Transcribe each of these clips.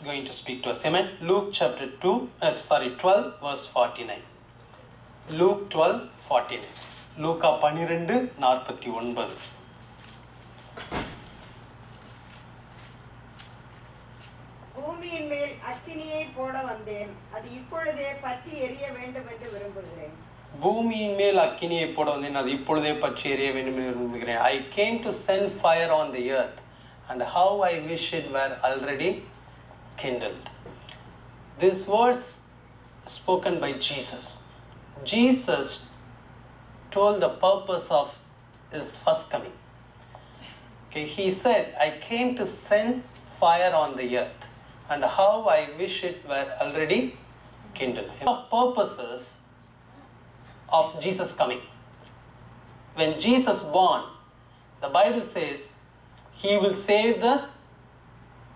going to speak to us. Amen. Luke chapter 12 verse 49. Luke 12:49. லூக்கா 12:49. பூமியின் மேல் அக்கினியை போட வந்தேன், அது இப்பொழுதே பற்றி எரிய வேண்டும் என்று விரும்புகிறேன். பூமியின் மேல் அக்கினியை போட வந்தேன், அது இப்பொழுதே பற்றி எரிய வேண்டும் என்று விரும்புகிறேன். I came to send fire on the earth, and how I wish it were already kindled. These words spoken by Jesus. Jesus told the purpose of his first coming. Okay, he said, I came to send fire on the earth, and how I wish it were already kindled. Of purposes of Jesus coming. When Jesus born, the Bible says he will save the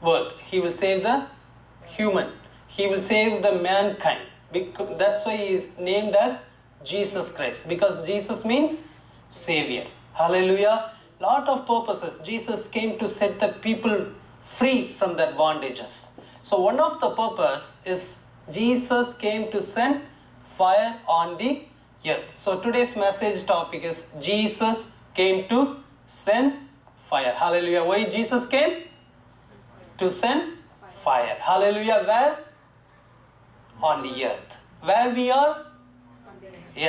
world. He will save the human. He will save the mankind. Because that's why he is named as Jesus Christ. Because Jesus means Savior. Hallelujah. Lot of purposes. Jesus came to set the people free from their bondages. So one of the purpose is Jesus came to send fire on the earth. So today's message topic is Jesus came to send fire. Hallelujah. Why Jesus came? To send fire. Hallelujah. Where? On the earth. Where we are?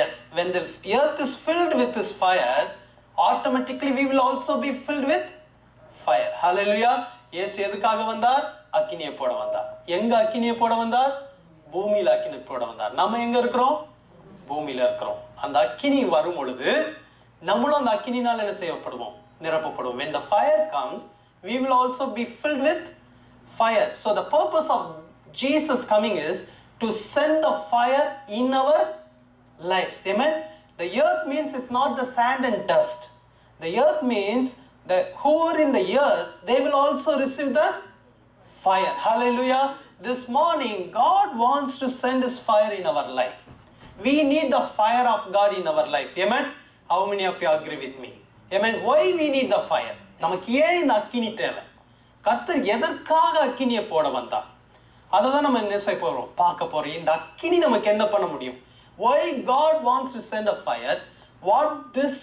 Earth. When the earth is filled with this fire, automatically we will also be filled with fire. Hallelujah. இயேசு எதுக்காக வந்தார்? அக்கினியை போட வந்தார். எங்க அக்கினியை போட வந்தார்? பூமியில அக்கினியை போட வந்தார். நம்ம எங்க இருக்கிறோம்? பூமியில இருக்கிறோம். அந்த அக்கினி வரும் பொழுது நம்மளும் அந்த அக்கினினால என்ன செய்யப்படுவோம்? நிரப்பப்படுவோம். When the fire comes, we will also be filled with fire. So the purpose of Jesus coming is to send the fire in our lives. Amen. The earth means it's not the sand and dust. The earth means that who are in the earth, they will also receive the fire. Hallelujah. This morning God wants to send his fire in our life. We need the fire of God in our life. Amen. How many of you agree with me? Amen. Why we need the fire? நமக்கு ஏன் இந்த அக்கினி தேவை? கர்த்தர் எதற்காக அக்கினியை போட வந்தார்? அதை தான் நம்ம என்ன செய்ய போறோம்? பார்க்க போறோம். இந்த அக்கினி நமக்கு என்ன பண்ண முடியும்? Why God wants to send a fire? What this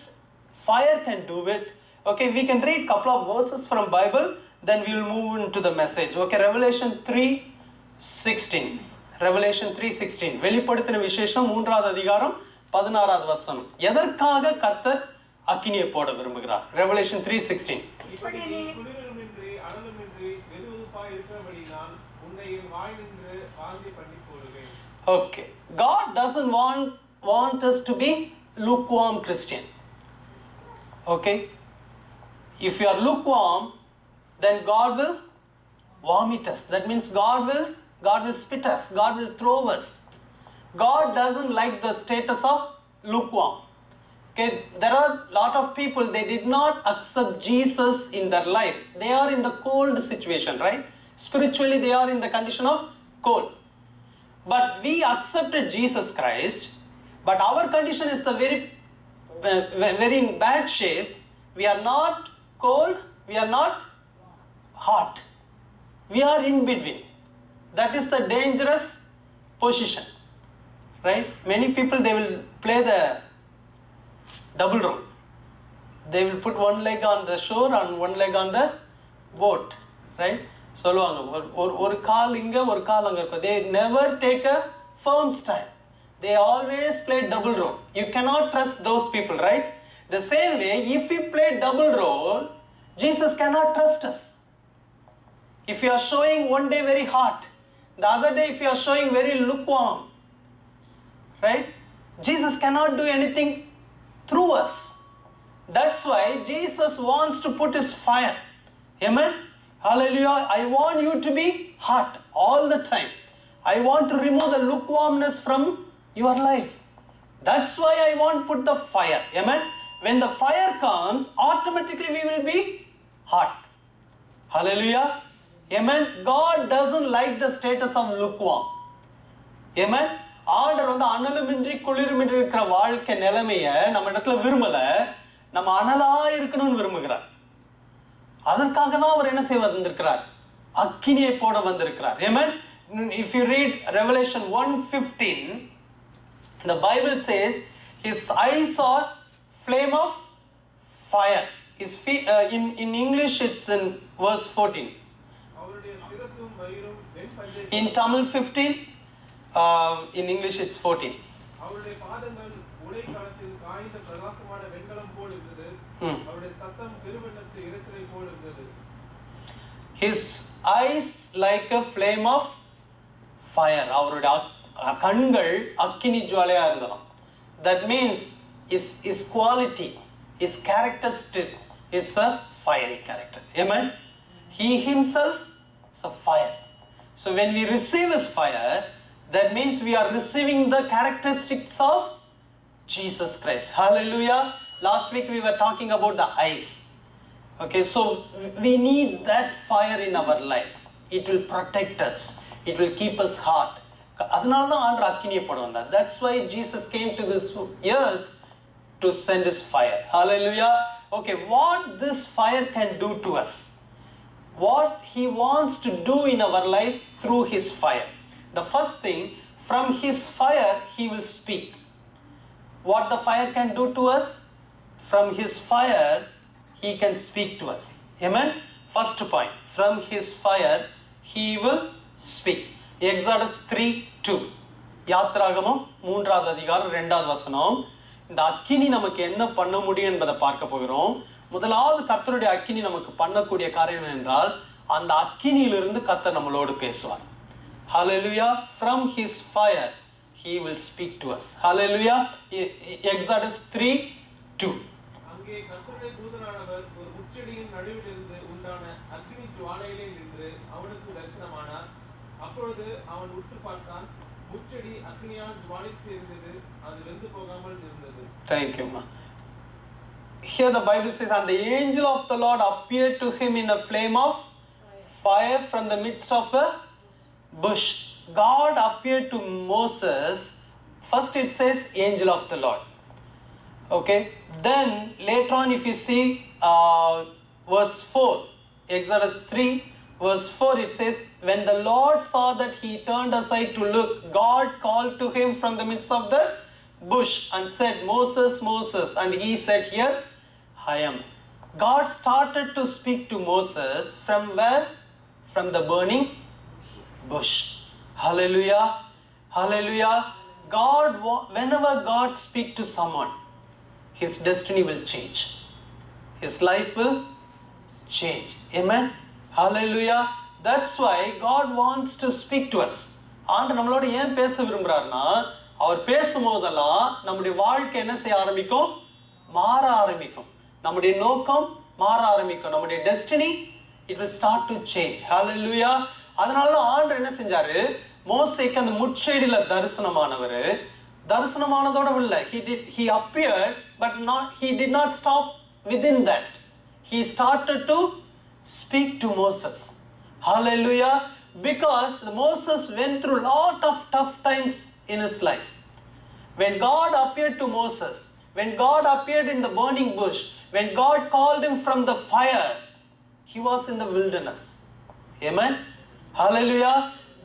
fire can do it? Okay, we can read couple of verses from Bible, then we will move into the message. Okay, Revelation 3:16. Revelation 3:16. வெளிப்படுத்தின விசேஷம் 3வது அதிகாரம் 16வது வசனம். எதற்காக கர்த்தர் அக்கினியை போட விரும்புகிறார்? Revelation 3:16. குளிருமின்றி அனலுமின்றி வெதுவெதுப்பாய் இருக்கிறபடியால் உன்னை என் வாயினின்று வாந்தி பண்ணி போடுவேன். Okay, God doesn't want us to be lukewarm Christian. Okay, if you are lukewarm, then God will vomit us. That means God will spit us. God will throw us. God doesn't like the status of lukewarm. Okay, there are a lot of people, they did not accept Jesus in their life. They are in the cold situation, right? Spiritually they are in the condition of cold. But we accepted Jesus Christ, but our condition is the very in bad shape. We are not cold, we are not hot. We are in between. That is the dangerous position, right? Many people, they will play the double role. They will put one leg on the shore and one leg on the boat, right? சொல்லுவாங்க ஒரு கால் இங்க ஒரு கால் அங்க இருக்கும். They never take a firm stand. They always play double role. You cannot trust those people, right? The same way, if we play double role, Jesus cannot trust us. If you are showing one day very hot, the other day if you are showing very lukewarm, right? Jesus cannot do anything through us. That's why Jesus wants to put his fire. Amen. Hallelujah. I want you to be hot all the time. I want to remove the lukewarmness from your life. That's why I want to put the fire. Amen. When the fire comes, automatically we will be hot. Hallelujah. Amen. God doesn't like the status of lukewarm. Amen. ஆண்டவர் வந்து அனலுமின்றி குளிருமின்றி இருக்கிற வாழ்க்கை நிலைமைய நம்ம இடத்துல விரும்பல. நம்ம அனலா இருக்கணும்னு விரும்புகிறார். அதற்காக தான் அவர் என்ன செய்ய வந்திருக்கிறார்? அக்கினியை போட வந்திருக்கிறார். Amen. If you read Revelation 1:15, the Bible says his eyes are flame of fire. His feet, in English it's in verse 14. அவருடைய சிரசும் வயிறும் வெண்பஞ்சை In Tamil 15, in English it's 14. அவருடைய பாதங்கள் உடைக்காலத்தில் காய்ந்த பிரகாசமான வெண்கலம் போல் இருந்தது. அவருடைய சத்தம் பெருவெள்ளத்து இரைச்சலை போல் இருந்தது. His eyes like a flame of fire. அவருடைய கண்கள் அக்கினி ஜுவாலையா இருந்ததாம். That means his quality, his characteristic is a fiery character. Amen. He himself is a fire. So when we receive his fire, that means we are receiving the characteristics of Jesus Christ. Hallelujah. Last week we were talking about the eyes. Okay, so we need that fire in our life. It will protect us. It will keep us hot. அதனால தான் ஆண்டவர் அக்கினியை போட வந்தார். That's why Jesus came to this earth to send his fire. Hallelujah. Okay, what this fire can do to us? What he wants to do in our life through his fire. The first thing, from his fire he will speak. What the fire can do to us? From his fire he can speak to us. Amen. First point, from his fire he will speak. Exodus 3:2. யாத்ராகமம் 3வது அதிகாரம் 2வது வசனம். இந்த அக்கினி நமக்கு என்ன பண்ண முடியும் என்பதை பார்க்க போகிறோம். முதலாவது கர்த்தருடைய அக்கினி நமக்கு பண்ணக்கூடிய காரியம் என்றால் அந்த அக்கினியிலிருந்து கர்த்தர் நம்மளோடு பேசுவார். Hallelujah. From his fire he will speak to us. Hallelujah. Exodus 3:2. அங்கே கர்த்தருடைய தூதனானவர் ஒரு முச்செடியின் நடுவில் இருந்து உண்டான அக்கினி ஜுவாலையிலே நின்று அவனுக்கு தரிசனமானார். அப்பொழுது அவன் உற்று பார்த்தான். முச்செடி அக்கினியால் ஜுவாலித்து இருந்தது. அது வெந்து போகாமல் இருந்தது. Thank you, ma. Here the Bible says, and the angel of the Lord appeared to him in a flame of fire from the midst of a bush. God appeared to Moses. First it says angel of the Lord. Okay. Then later on, if you see verse 4, Exodus 3 verse 4, it says, when the Lord saw that he turned aside to look, God called to him from the midst of the bush and said, Moses, Moses. And he said, here I am. God started to speak to Moses from where? From the burning bush. Hallelujah. Hallelujah. Whenever God speaks to someone, his destiny will change. His life will change. Amen. Hallelujah. That's why God wants to speak to us. ஆண்டவர் நம்மளோட ஏன் பேச விரும்புறாருன்னா, அவர் பேசும்போதெல்லாம் நம்முடைய வாழ்க்கை என்ன செய்ய ஆரம்பிக்கும்? மாற ஆரம்பிக்கும். நம்முடைய நோக்கம் மாற ஆரம்பிக்கும். நம்முடைய destiny it will start to change. Hallelujah. அதனால ஆண்டவர் என்ன செஞ்சாரு? மோசேக்கு அந்த முட்செடியில தரிசனமானதோட இல்லை. He appeared, but he did not stop within that. He started to speak to Moses. Hallelujah. Because Moses went through a lot of tough times in his life. When God appeared to Moses, when God appeared in the burning bush, when God called him from the fire, he was in the wilderness. Amen. Hallelujah.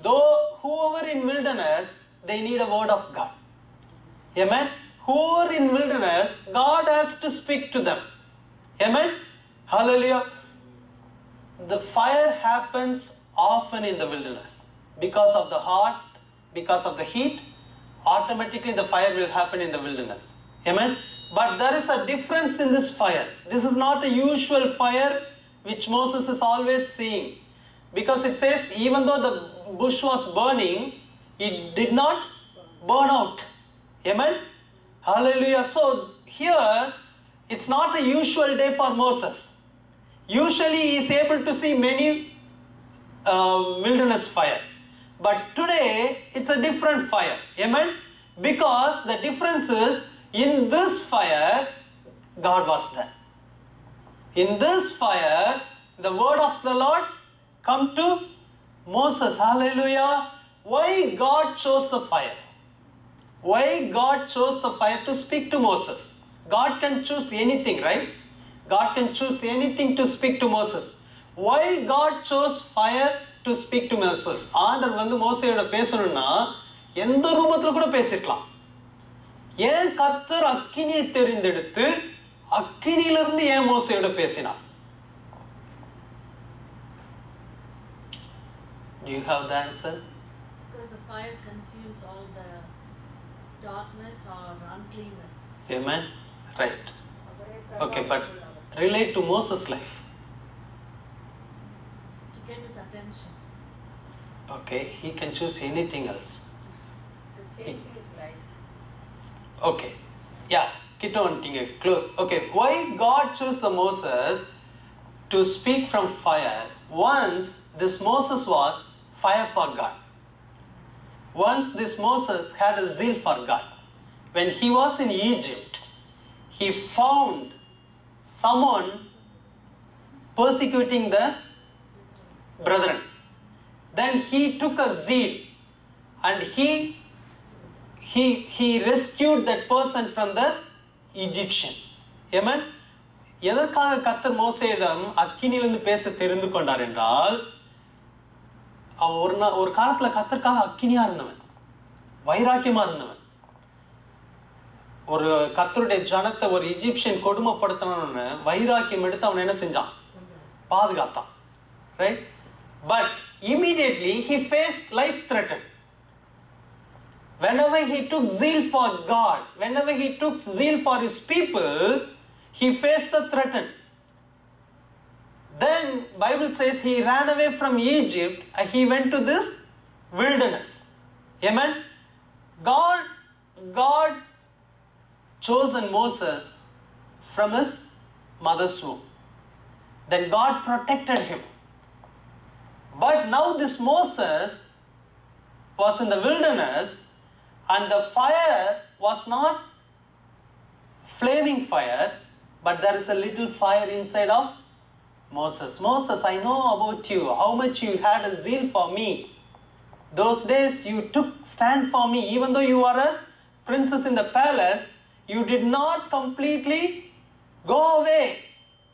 Though whoever in wilderness, they need a word of God. Amen. Whoever in wilderness, God has to speak to them. Amen. Hallelujah. The fire happens often in the wilderness. Because of the heat, because of the heat, automatically the fire will happen in the wilderness. Amen. But there is a difference in this fire. This is not a usual fire which Moses is always seeing. Because it says, even though the bush was burning, it did not burn out. Amen. Hallelujah. So here, it's not a usual day for Moses. Usually he is able to see many wilderness fire. But today, it's a different fire. Amen. Because the difference is, in this fire, God was there. In this fire, the word of the Lord come to Moses. Hallelujah. Why God chose the fire? Why God chose the fire to speak to Moses? God can choose anything, right? God can choose anything to speak to Moses. Why God chose fire to speak to Moses? ஆண்டவர் வந்து மோசேயோட பேசணும்னா எந்த ரூபத்துல கூட பேசிருக்கலாம். ஏன் கர்த்தர் அக்கினியை தெரிந்தெடுத்து அக்கினியிலிருந்து ஏன் மோசேயோட பேசினார்? Do you have the answer? Because the fire consumes all the darkness or uncleanness. Amen. Right. Okay, but relate to Moses' life. To get his attention. Okay, he can choose anything else. To change his life. Okay, yeah, கிட்ட வந்துட்டீங்க, close. Okay, why God chose the Moses to speak from fire? Once this Moses was fire for God. Once this Moses had a zeal for God. When he was in Egypt, he found someone persecuting the brethren. Then he took a zeal and he rescued that person from the Egyptian. Amen. எதற்காக கர்த்தர் மோசேயிடம் அக்கினியிலிருந்து பேச தெரிந்து கொண்டார் என்றால், அவன் ஒரு காலத்துல கர்த்தருக்காக அக்கினியா இருந்தவன், வைராக்கியமா இருந்தவன். ஒரு கர்த்தருடைய ஜனத்தை ஒரு எஜிப்சியன் கொடுமைப்படுத்தணும்னு வைராக்கியம் எடுத்து அவன் என்ன செஞ்சான்? பாதுகாத்தான். Right? But immediately he faced life threat. Whenever he took zeal for God, whenever he took zeal for his people, he faced the threat. Then Bible says he ran away from Egypt and he went to this wilderness. Amen. God chosen Moses from his mother's womb. Then God protected him. But now this Moses was in the wilderness and the fire was not flaming fire, but there is a little fire inside of Moses. Moses, I know about you, how much you had a zeal for me. Those days you took stand for me, even though you are a princess in the palace, you did not completely go away.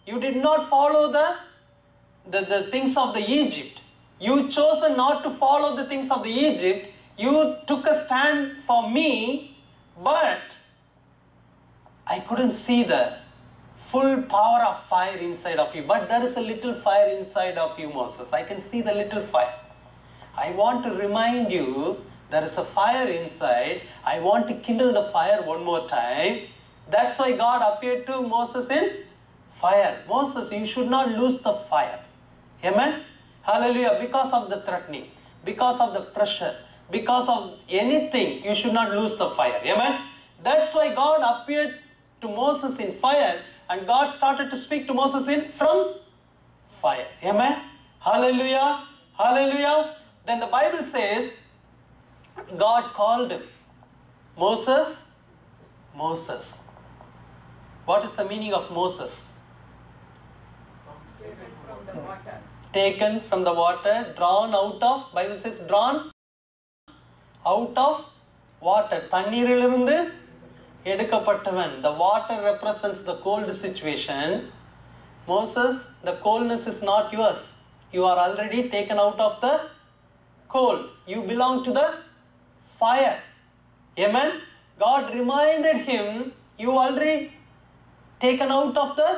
You did not follow the things of the Egypt. You chose not to follow the things of the Egypt. You took a stand for me, but I couldn't see the full power of fire inside of you. But there is a little fire inside of you, Moses. I can see the little fire. I want to remind you, there is a fire inside. I want to kindle the fire one more time. That's why God appeared to Moses in fire. Moses, you should not lose the fire. Amen? Hallelujah. Because of the threatening, because of the pressure, because of anything, you should not lose the fire. Amen? That's why God appeared to Moses in fire, and God started to speak to Moses from fire. Amen? Hallelujah. Hallelujah. Then the Bible says, God called him, Moses, Moses. What is the meaning of Moses? Taken from the water. Taken from the water, drawn out of, Bible says drawn out of water. தண்ணீரிலிருந்து எடுக்கப்பட்டவன். The water represents the cold situation. Moses, the coldness is not yours. You are already taken out of the cold. You belong to the fire. Amen. God reminded him, you already taken out of the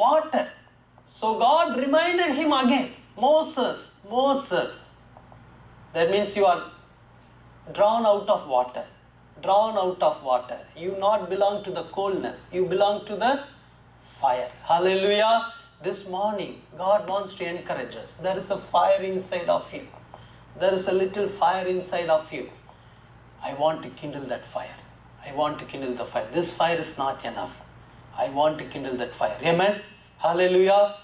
water. So God reminded him again, Moses, Moses. That means you are drawn out of water. Drawn out of water. You not belong to the coldness. You belong to the fire. Hallelujah. This morning, God wants to encourage us. There is a fire inside of you. There is a little fire inside of you. I want to kindle that fire. I want to kindle the fire. This fire is not enough. I want to kindle that fire. Amen. Hallelujah.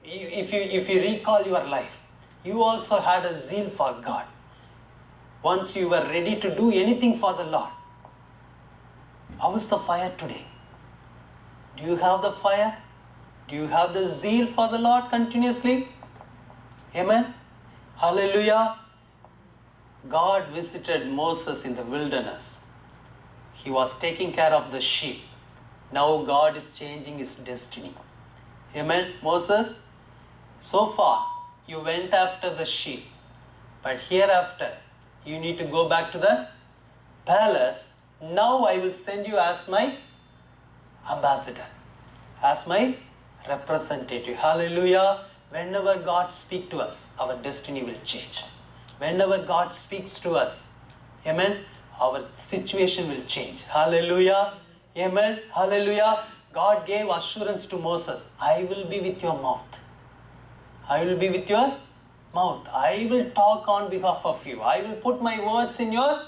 If you recall your life, you also had a zeal for God. Once you were ready to do anything for the Lord. How is the fire today? Do you have the fire? Do you have the zeal for the Lord continuously? Amen. Hallelujah. God visited Moses in the wilderness. He was taking care of the sheep. Now God is changing his destiny. Amen. Moses, So far, you went after the sheep, but hereafter, you need to go back to the palace. Now I will send you as my ambassador, as my representative. Hallelujah. Whenever God speaks to us, our destiny will change. Whenever God speaks to us, amen, our situation will change. Hallelujah. Amen. Hallelujah. God gave assurance to Moses, I will be with your mouth. I will be with your mouth. I will talk on behalf of you. I will put my words in your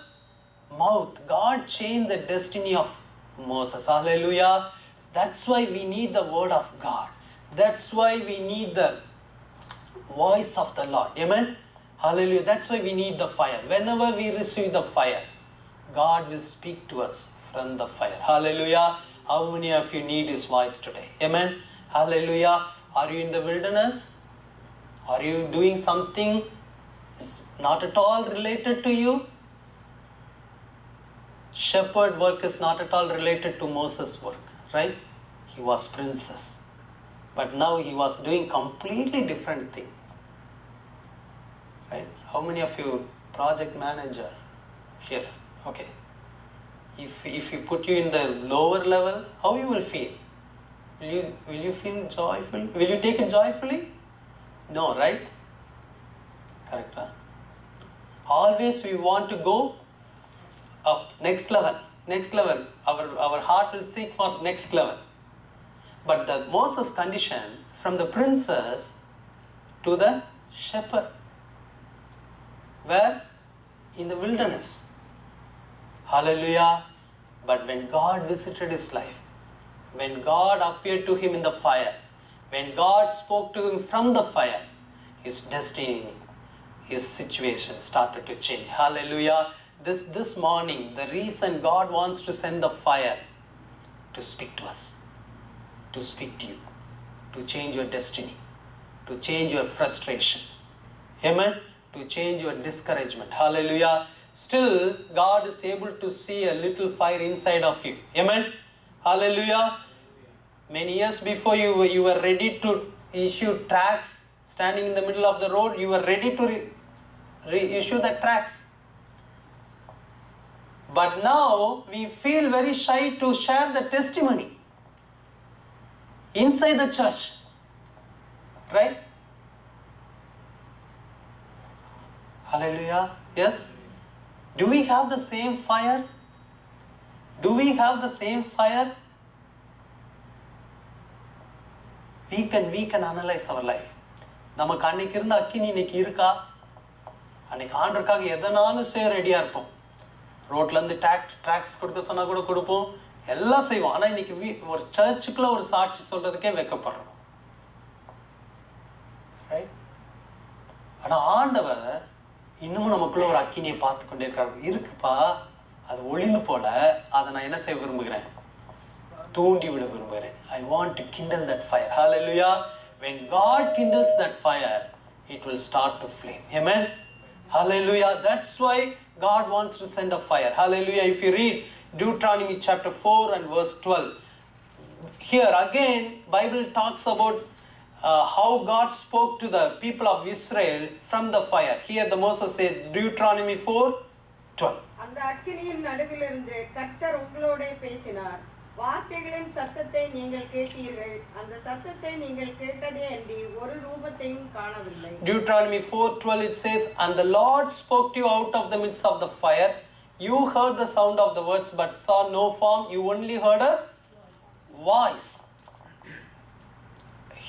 mouth. God changed the destiny of Moses. Hallelujah. That's why we need the word of God. That's why we need the voice of the Lord. Amen. Hallelujah. That's why we need the fire. Whenever we receive the fire, God will speak to us from the fire. Hallelujah. How many of you need His voice today? Amen. Hallelujah. Are you in the wilderness? Are you doing something not at all related to you? Shepherd work is not at all related to Moses' work, right? He was princess, but now he was doing completely different thing, right? How many of you project manager here? Okay. If you put you in the lower level, how you will feel? Will you feel joyful? Will you take it joyfully? No, right? Correct, huh? Always we want to go up, next level. Our heart will seek for next level. But the Moses condition from the princess to the shepherd. Where? In the wilderness. Hallelujah. But when God visited his life, when God appeared to him in the fire, when God spoke to him from the fire, his destiny, his situation started to change. Hallelujah. This morning, the reason God wants to send the fire to speak to us, to speak to you, to change your destiny, to change your frustration. Amen. To change your discouragement. Hallelujah. Still, God is able to see a little fire inside of you. Amen. Hallelujah. Many years before you were ready to issue tracts, standing in the middle of the road, you were ready to reissue the tracts. But now we feel very shy to share the testimony inside the church, right? Hallelujah. Yes. Do we have the same fire? Do we have the same fire? We can analyze our life. நமக்கு அன்னைக்கு இருந்த அக்கினி இன்னைக்கு இருக்கா? அன்னைக்கு ஆண்டவருக்காக எதனாலும் செய்ய ரெடியா இருப்போம். ரோட்ல இருந்து ட்ராக்ஸ் கொடுக்க சொன்னா கூட கொடுப்போம், எல்லாம் செய்வோம். ஆனா இன்னைக்கு ஒரு சர்ச்சுக்குள்ள ஒரு சாட்சி சொல்றதுக்கே வெக்கப்படுறோம், ரைட்? ஆனா ஆண்டவர் இன்னமும் நமக்குள்ள ஒரு அக்கினியை பார்த்து கொண்டே இருக்காரு. இருக்குப்பா, அது ஒளிந்து போல, அதை நான் என்ன செய்ய விரும்புகிறேன்? தூண்டி விட விரும்புகிறேன். I want to kindle that fire. Hallelujah. When God kindles that fire, it will start to flame. Amen. Hallelujah. That's why God wants to send a fire. Hallelujah. If you read Deuteronomy chapter 4 and verse 12, here again Bible talks about how God spoke to the people of Israel from the fire. Here the Moses says, Deuteronomy 4:12. அந்த அக்கினியின் நடுவிலிருந்து கர்த்தர் உங்களோடே பேசினார். வார்த்தைகளின் சத்தத்தை நீங்கள் கேட்டீர்கள். அந்த சத்தத்தை நீங்கள் கேட்டதே அன்றி ஒரு ரூபத்தையும் காணவில்லை. Deuteronomy 4:12 it says, and the Lord spoke to you out of the midst of the fire. You heard the sound of the words but saw no form. You only heard a voice.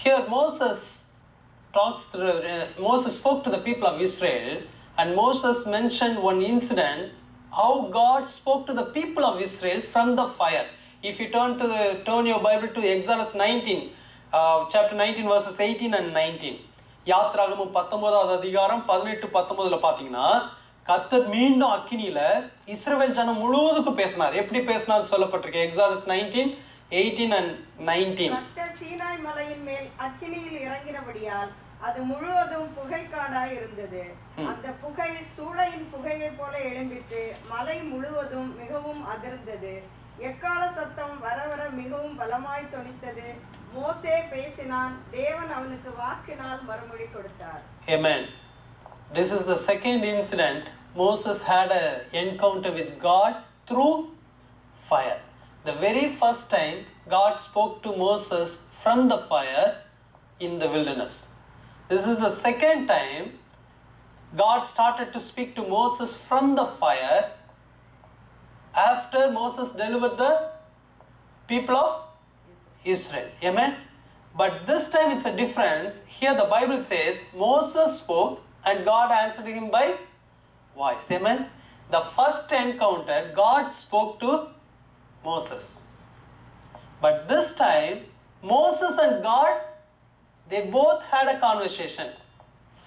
Here Moses spoke to the people of Israel, and Moses mentioned one incident how God spoke to the people of Israel from the fire. If you turn your Bible to Exodus 19, chapter 19 verses 18 and 19. யாத்ராகமம் 19வது அதிகாரம் 18-19ல பாத்தீங்கன்னா கர்த்தர் மீண்டும் அக்கினியில இஸ்ரவேல் ஜனம் முழுவதுக்கும் பேசினார். எப்படி பேசினார் சொல்லப்பட்டிருக்கு. Exodus 19:18 and 19. கர்த்தர் சீனாய் மலையின் மேல் அக்கினியில் இறங்கினபடியால் அது முழுவதும் புகைக்காடாய் இருந்தது. அந்த புகை சூளையின் புகையை போல எழும்பிட்டு மலை முழுவதும் மிகவும் அதிர்ந்தது. எக்கால சத்தம் வர வர மிகவும் பலமாய் தொனித்தது. மோசே பேசினான், தேவன் அவனுக்கு வாக்கினால் மறுமொழி கொடுத்தார். Amen. This is the second incident. Moses had an encounter with God through fire. The very first time God spoke to Moses from the fire in the wilderness. This is the second time God started to speak to Moses from the fire after Moses delivered the people of Israel. Amen. But this time it's a difference. Here the Bible says Moses spoke and God answered him by voice. Amen. The first encounter God spoke to Moses. But this time Moses and God, they both had a conversation.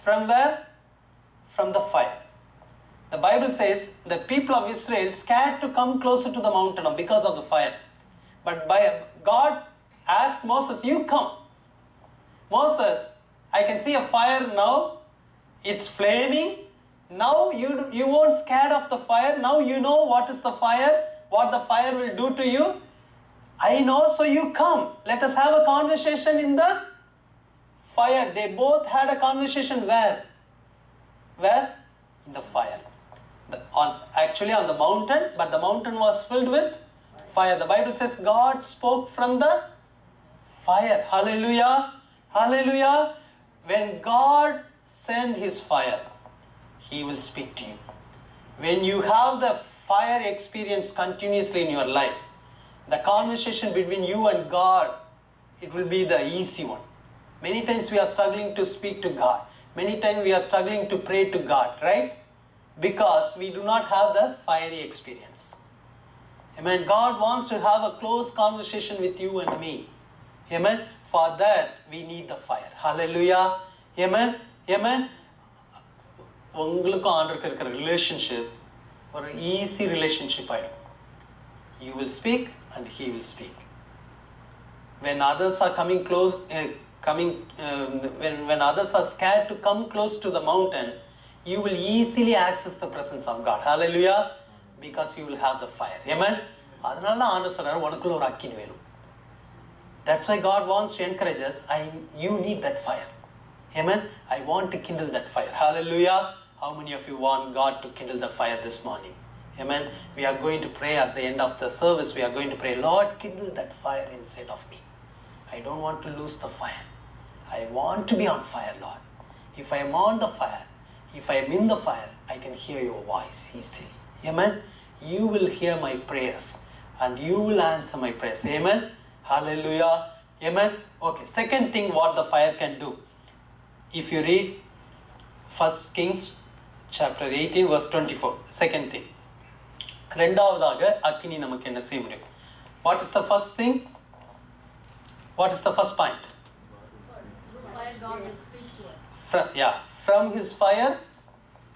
From where? From the fire. The Bible says the people of Israel scared to come closer to the mountain because of the fire. But God asked Moses, you come. Moses, I can see a fire now. It's flaming. Now you won't scared of the fire. Now you know what is the fire, what the fire will do to you. I know, so you come. Let us have a conversation in the fire. They both had a conversation where? Where? In the fire. Actually on the mountain, but the mountain was filled with fire. The Bible says God spoke from the fire. Hallelujah. Hallelujah. When God sends his fire, he will speak to you. When you have the fire experience continuously in your life, the conversation between you and God, it will be the easy one. Many times we are struggling to speak to God. Many times we are struggling to pray to God, right? Because we do not have the fiery experience. Amen. God wants to have a close conversation with you and me. Amen. For that we need the fire. Hallelujah. Amen. Amen. உங்களுக்கு ஆண்டவருக்கு இருக்கிற relationship ஒரு easy relationship ஆயிடும். You will speak and he will speak. When others are coming close, when others are scared to come close to the mountain, you will easily access the presence of God. Hallelujah. Because you will have the fire. Amen. அதனால தான் ஆண்டவர் சொல்றாரு உனக்குள்ள ஒரு அக்கினி வேணும். That's why God wants to encourage us. You need that fire. Amen. I want to kindle that fire. Hallelujah. How many of you want God to kindle the fire this morning? Amen. We are going to pray at the end of the service. We are going to pray, Lord, kindle that fire inside of me. I don't want to lose the fire. I want to be on fire, Lord. If I am on the fire, if I am in the fire, I can hear your voice easily. Amen. You will hear my prayers and you will answer my prayers. Amen. Hallelujah. Amen. Okay. Second thing what the fire can do. If you read 1 Kings chapter 18 verse 24. Second thing. ரெண்டாவதாக அக்கினி நமக்கு என்ன செய்ய முடியும்? What is the first thing? What is the first point? Fire God will speak to us. From his fire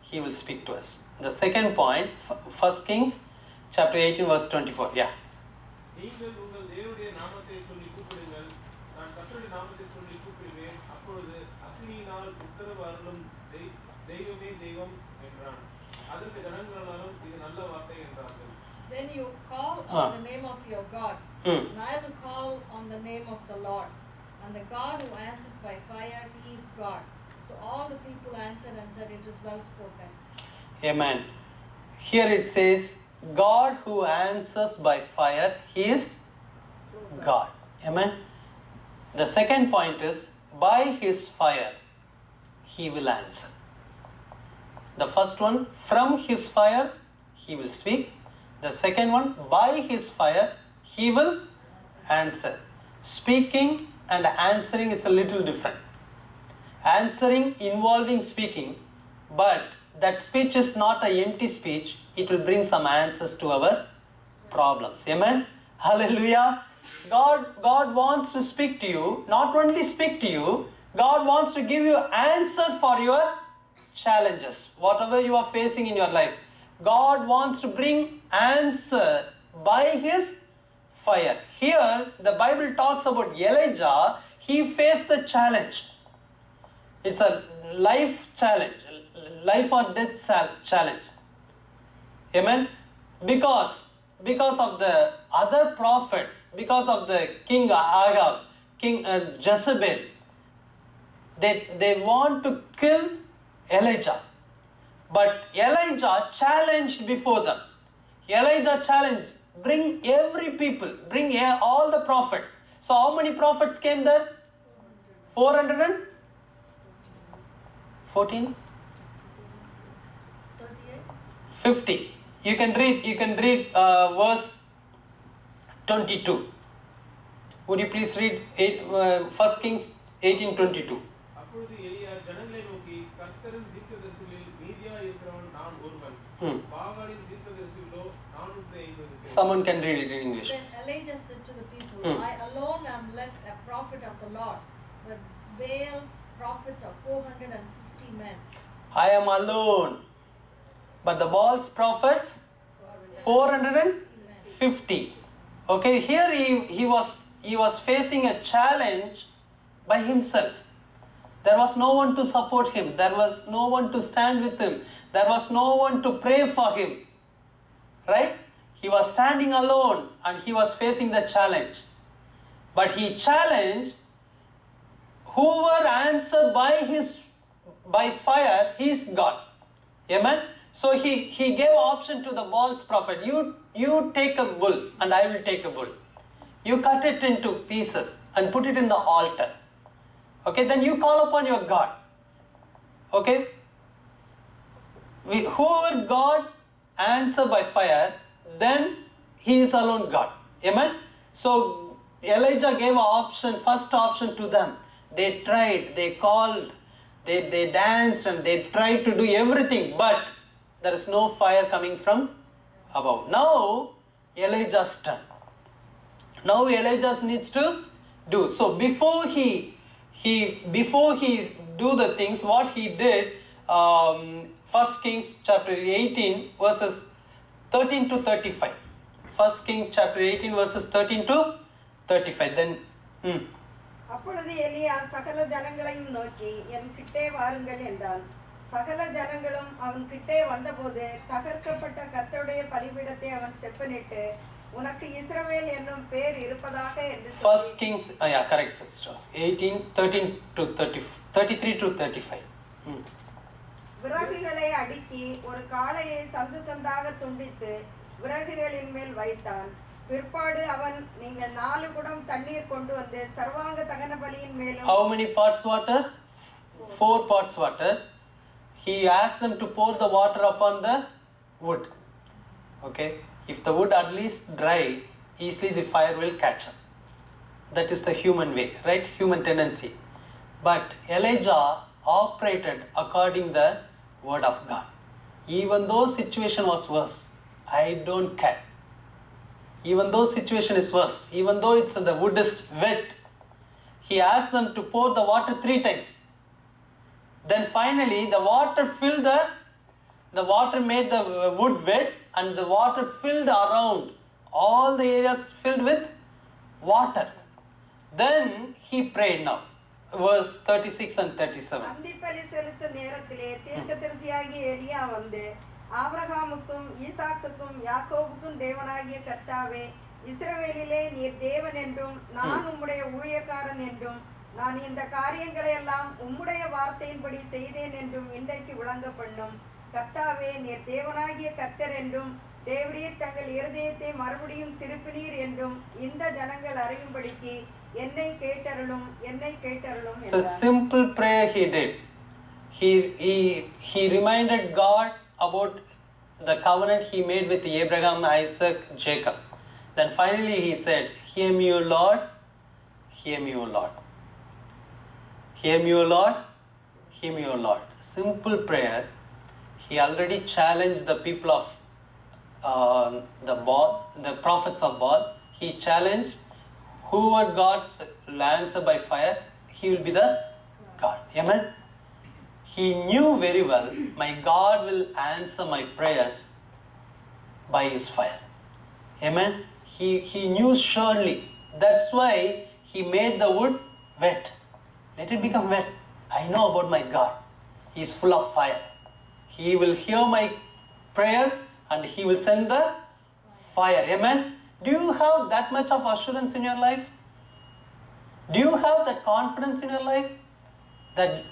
he will speak to us. The second point, 1 Kings chapter 18 verse 24. Yeah. நீங்கள் உங்கள் தேவனுடைய நாமத்தை சொல்லி கூப்பிடுங்கள், நான் கர்த்தருடைய நாமத்தை சொல்லி கூப்பிடுவேன், அப்பொழுது அக்கினியினால் உத்தரவு அருளும் தெய்வமே தெய்வம் என்றான். அதற்கு ஜனங்களாலும் இது நல்ல வார்த்தை என்றார்கள். Then you call on the name of your gods, and I will call on the name of the Lord. And the God who answers by fire, he is God. So all the people answered and said, it is well spoken. Amen. Here it says, God who answers by fire, he is God. Amen. The second point is, by his fire, he will answer. The first one, from his fire, he will speak. The second one, by his fire, he will answer. Speaking and answering is a little different. Answering involving speaking, but that speech is not an empty speech. It will bring some answers to our problems. Amen. Hallelujah. God wants to speak to you. Not only speak to you, God wants to give you answer for your challenges. Whatever you are facing in your life, God wants to bring answer by his fire. Here the Bible talks about Elijah. He faced the challenge. It's a life challenge, life or death challenge. Amen. Because of the other prophets, because of the king Ahab King Jezebel. They want to kill Elijah. But Elijah challenged before them. Elijah challenged, bring every people, bring all the prophets. So how many prophets came there? 414? 50. You can read verse 22. Would you please read 1 Kings 18:22? அப்பொழுது எலியா ஜனங்களை நோக்கி கர்த்தரின் தீர்க்கதரிசிகளில் மீதியாய் இருக்கிறவன் நான் ஒருவன் பாகாலின் தீர்க்கதரிசிகளோ 450. Someone can read it in English. Then Elijah said to the people, I alone am left a prophet of the Lord, but Baal's prophets are 450 men. I am alone, but the Baal's prophets 450. Okay, here he was facing a challenge by himself. There was no one to support him. There was no one to stand with him. There was no one to pray for him. Right? He was standing alone and he was facing the challenge. But he challenged whoever answered by fire, he is God. Amen? So he gave option to the Baal's prophet. You take a bull and I will take a bull. You cut it into pieces and put it in the altar. Okay, then you call upon your God. Okay? Whoever God answer by fire, then he is alone God. Amen? So Elijah gave first option to them. They tried, they called, they danced and they tried to do everything, but there is no fire coming from above. Now Elijah's turn. Now Elijah needs to do. So before he do the things, what he did, 1 Kings chapter 18 verses 13 to 35. 1 Kings chapter 18 verses 13 to 35. Then அப்பொழுது எலியா சகல ஜனங்களையும் நோக்கி என் கிட்டே வாருங்கள் என்றான். சகல ஜனங்களும் அவன் கிட்டே வந்தபோது தகர்க்கப்பட்ட கர்த்தருடைய பலிபீடத்தை அவன் செப்பனிட்டு, உனக்கு இஸ்ரவேல் என்னும் பேர் இருப்பதாக என்று சொல்லி. 1 Kings, correct sisters. 18, 13 to 30, 33 to 35. விறகுகளை அடுக்கி ஒரு காளையை சந்து சந்தாக துண்டித்து விறகுகளின் மேல் வைத்தான். பிற்பாடு அவன், நீங்கள் 4 குடம் தண்ணீர் கொண்டு வந்து சர்வாங்க தகன பலியின் மேலும். How many parts water? 4 parts water. He asked them to pour the water upon the wood. Okay, if the wood at least dry, easily the fire will catch up. That is the human way, right? Human tendency. But Elijah operated according the word of God. Even though situation was worse, I don't care. Even though situation is worse, even though the wood is wet, he asked them to pour the water 3 times. Then finally the water made the wood wet, and the water filled around, all the areas filled with water. Then he prayed now. Verse 36 and 37. அந்திப்பலி செலுத்த நேரத்திலே தீர்க்கதரிசியாகிய எலியா வந்து, ஆபிரகாமுக்கும் ஈசாக்குக்கும் யாக்கோபுக்கும் தேவனாகிய கர்த்தாவே, இஸ்ரவேலிலே நீர் தேவன் என்றும் நான் உம்முடைய ஊழியக்காரன் என்றும் நான் இந்த காரியங்களை எல்லாம் உம்முடைய வார்த்தையின்படி செய்தேன் என்றும் இன்றைக்கு விளங்க பண்ணும். கர்த்தாவே, நீர் தேவனாகிய கர்த்தர் என்றும் தேவரீர் தங்கள் இருதயத்தை மறுபடியும் திருப்பினீர் என்றும் இந்த ஜனங்கள் அறியும்படிக்கு என்னை கேட்டருளும் என்றார். So simple prayer he did. He reminded God about the covenant he made with Abraham, Isaac, Jacob. Then finally he said, hear me, O Lord, hear me, O Lord. Hear me, O Lord, hear me, O Lord. Simple prayer. He already challenged the people of the prophets of Baal. He challenged whoever God's answer by fire, he will be the God. Amen. He knew very well, my God will answer my prayers by his fire. Amen. He knew surely. That's why he made the wood wet. Let it become wet. I know about my God. He is full of fire. He will hear my prayer and he will send the fire. Amen. Do you have that much of assurance in your life? Do you have that confidence in your life that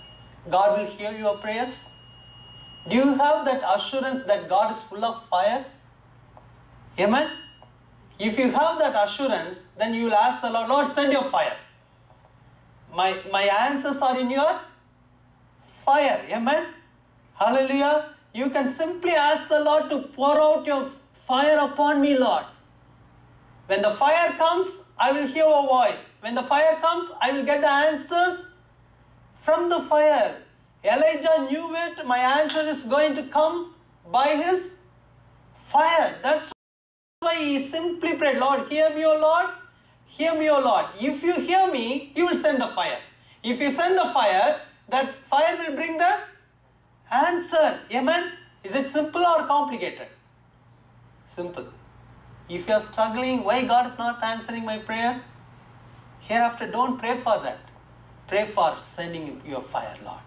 God will hear your prayers? Do you have that assurance that God is full of fire? Amen? If you have that assurance, then you will ask the Lord, Lord, send your fire. My answers are in your fire. Amen? Hallelujah. You can simply ask the Lord to pour out your fire upon me, Lord. When the fire comes, I will hear a voice. When the fire comes, I will get the answers from the fire. Elijah knew it. My answer is going to come by his fire. That's why he simply prayed, Lord, hear me, O Lord. Hear me, O Lord. If you hear me, you will send the fire. If you send the fire, that fire will bring the answer. Amen? Is it simple or complicated? Simple. If you are struggling, why God is not answering my prayer? Hereafter, don't pray for that. Pray for sending your fire, Lord.